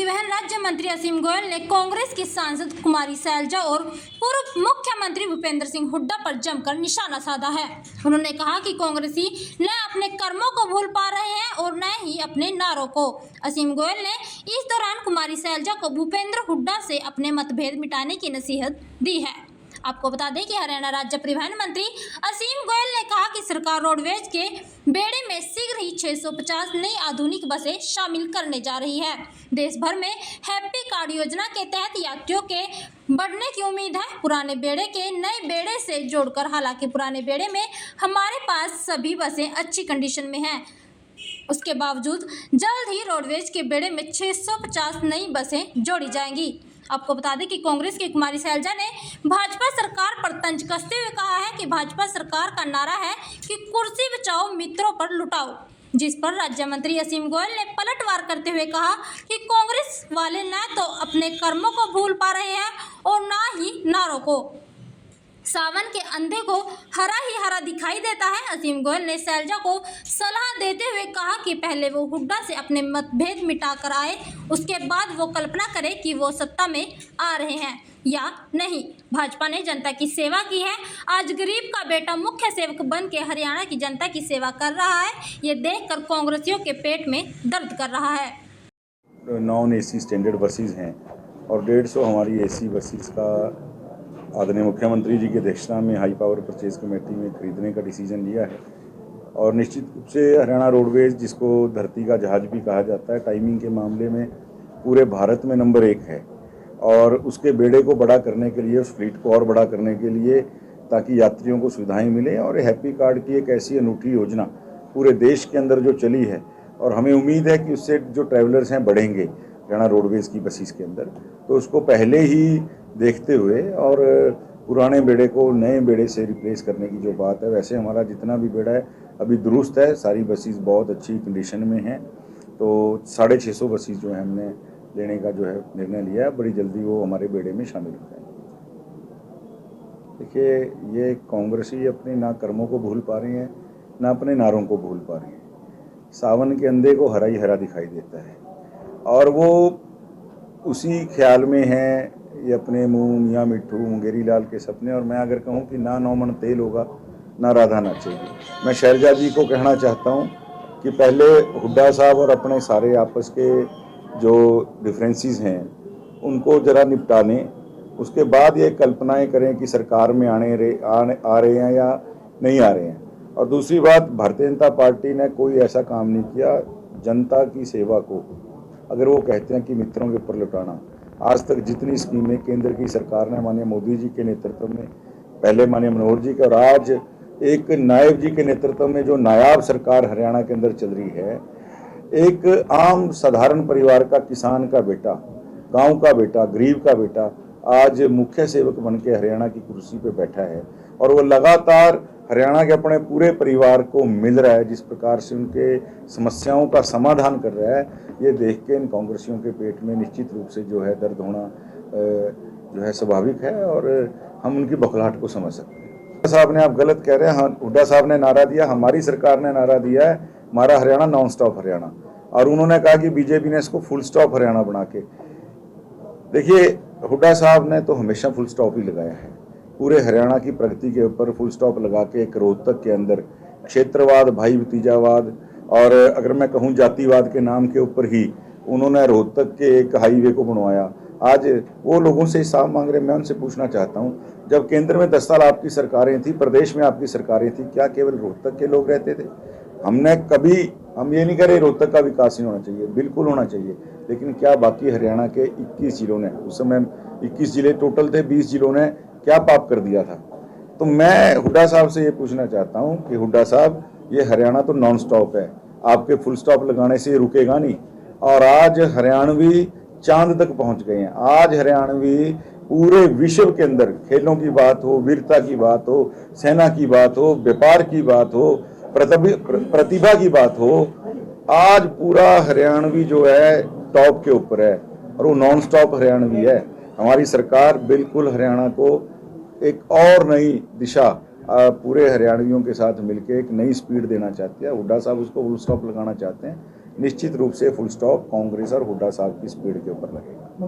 परिवहन राज्य मंत्री असीम गोयल ने कांग्रेस की सांसद कुमारी सैलजा और पूर्व मुख्यमंत्री भूपेंद्र सिंह हुड्डा पर जमकर निशाना साधा है। उन्होंने कहा कि कांग्रेसी न अपने कर्मों को भूल पा रहे हैं और न ही अपने नारों को। असीम गोयल ने इस दौरान कुमारी सैलजा को भूपेंद्र हुड्डा से अपने मतभेद मिटाने की नसीहत दी है। आपको बता दें कि हरियाणा राज्य परिवहन मंत्री असीम गोयल ने कहा कि सरकार रोडवेज के बेड़े में शीघ्र ही 650 नई आधुनिक बसें शामिल करने जा रही है। देश भर में हैप्पी कार्ड योजना के तहत यात्रियों के बढ़ने की उम्मीद है। पुराने बेड़े के नए बेड़े से जोड़कर, हालांकि पुराने बेड़े में हमारे पास सभी बसें अच्छी कंडीशन में हैं, उसके बावजूद जल्द ही रोडवेज के बेड़े में 650 नई बसें जोड़ी जाएंगी। आपको बता दें कि कांग्रेस की कुमारी सैलजा ने भाजपा सरकार पर तंज कसते हुए कहा है कि भाजपा सरकार का नारा है कि कुर्सी बचाओ मित्रों पर लुटाओ, जिस पर राज्य मंत्री असीम गोयल ने पलटवार करते हुए कहा कि कांग्रेस वाले न तो अपने कर्मों को भूल पा रहे हैं और न ही नारों को। सावन के अंधे को हरा ही हरा दिखाई देता है। असीम गोयल ने सैलजा को सलाह देते हुए कहा कि पहले वो हुड्डा से अपने मतभेद मिटाकर आए, उसके बाद वो कल्पना करे कि वो सत्ता में आ रहे हैं या नहीं। भाजपा ने जनता की सेवा की है। आज गरीब का बेटा मुख्य सेवक बन के हरियाणा की जनता की सेवा कर रहा है। ये देखकर कांग्रेसियों के पेट में दर्द कर रहा है। नॉन एसी स्टैंडर्ड बसेस हैं और 150 हमारी एसी बसेस का आदरणीय मुख्यमंत्री जी की अध्यक्षता में हाई पावर परचेज कमेटी में खरीदने का डिसीजन लिया है। और निश्चित रूप से हरियाणा रोडवेज, जिसको धरती का जहाज भी कहा जाता है, टाइमिंग के मामले में पूरे भारत में नंबर 1 है। और उसके बेड़े को बड़ा करने के लिए, उस फ्लीट को और बड़ा करने के लिए, ताकि यात्रियों को सुविधाएं मिलें, और हैप्पी कार्ड की एक ऐसी अनूठी योजना पूरे देश के अंदर जो चली है, और हमें उम्मीद है कि उससे जो ट्रैवलर्स हैं बढ़ेंगे हरियाणा रोडवेज की बसेस के अंदर, तो उसको पहले ही देखते हुए और पुराने बेड़े को नए बेड़े से रिप्लेस करने की जो बात है, वैसे हमारा जितना भी बेड़ा है अभी दुरुस्त है, सारी बसेस बहुत अच्छी कंडीशन में हैं। तो 650 बसेस जो है हमने लेने का जो है निर्णय लिया है, बड़ी जल्दी वो हमारे बेड़े में शामिल हो जाएंगे। देखिए, ये कांग्रेसी अपने ना कर्मों को भूल पा रही हैं, ना अपने नारों को भूल पा रही हैं। सावन के अंधे को हरा ही हरा दिखाई देता है और वो उसी ख्याल में है, ये अपने मुँह मियाँ मिट्ठू मुंगेरी लाल के सपने। और मैं अगर कहूँ कि ना 9 मन तेल होगा ना राधा नाचेगी, मैं शैलजा जी को कहना चाहता हूँ कि पहले हुड्डा साहब और अपने सारे आपस के जो डिफरेंसेस हैं उनको ज़रा निपटा लें, उसके बाद ये कल्पनाएं करें कि सरकार में आ रहे हैं या नहीं आ रहे हैं। और दूसरी बात, भारतीय जनता पार्टी ने कोई ऐसा काम नहीं किया जनता की सेवा को, अगर वो कहते हैं कि मित्रों के ऊपर लुटाना। आज तक जितनी स्कीमें केंद्र की सरकार ने माननीय मोदी जी के नेतृत्व में, पहले माननीय मनोहर जी के और आज एक नायब जी के नेतृत्व में जो नायाब सरकार हरियाणा के अंदर चल रही है, एक आम साधारण परिवार का, किसान का बेटा, गांव का बेटा, गरीब का बेटा आज मुख्य सेवक बन के हरियाणा की कुर्सी पे बैठा है। और वो लगातार हरियाणा के अपने पूरे परिवार को मिल रहा है, जिस प्रकार से उनके समस्याओं का समाधान कर रहा है, ये देख के इन कांग्रेसियों के पेट में निश्चित रूप से जो है दर्द होना जो है स्वाभाविक है और हम उनकी बौखलाहट को समझ सकते हैं। हुड्डा साहब ने, आप गलत कह रहे हैं, हाँ, हुड्डा साहब ने नारा दिया, हमारी सरकार ने नारा दिया है हमारा हरियाणा नॉन स्टॉप हरियाणा, और उन्होंने कहा कि बीजेपी ने इसको फुल स्टॉप हरियाणा बना के। देखिए, हुड्डा साहब ने तो हमेशा फुल स्टॉप ही लगाया है, पूरे हरियाणा की प्रगति के ऊपर फुल स्टॉप लगा के एक रोहतक के अंदर क्षेत्रवाद, भाई भतीजावाद और अगर मैं कहूँ जातिवाद के नाम के ऊपर ही उन्होंने रोहतक के एक हाईवे को बनवाया। आज वो लोगों से हिसाब मांग रहे। मैं उनसे पूछना चाहता हूँ, जब केंद्र में 10 साल आपकी सरकारें थी, प्रदेश में आपकी सरकारें थी, क्या केवल रोहतक के लोग रहते थे? हमने कभी, हम ये नहीं कह रहे रोहतक का विकास नहीं होना चाहिए, बिल्कुल होना चाहिए, लेकिन क्या बाकी हरियाणा के 21 जिलों ने, उस समय 21 जिले टोटल थे, 20 जिलों ने क्या पाप कर दिया था? तो मैं हुड्डा साहब से ये पूछना चाहता हूँ कि हुड्डा साहब, ये हरियाणा तो नॉन स्टॉप है, आपके फुल स्टॉप लगाने से ये रुकेगा नहीं। और आज हरियाणवी चांद तक पहुंच गए हैं। आज हरियाणवी पूरे विश्व के अंदर, खेलों की बात हो, वीरता की बात हो, सेना की बात हो, व्यापार की बात हो, प्रतिभा की बात हो, आज पूरा हरियाणवी जो है टॉप के ऊपर है और वो नॉन स्टॉप हरियाणवी है। हमारी सरकार बिल्कुल हरियाणा को एक और नई दिशा पूरे हरियाणवियों के साथ मिलकर एक नई स्पीड देना चाहती है। हुड्डा साहब उसको फुल स्टॉप लगाना चाहते हैं, निश्चित रूप से फुल स्टॉप कांग्रेस और हुड्डा साहब की स्पीड के ऊपर लगेगा।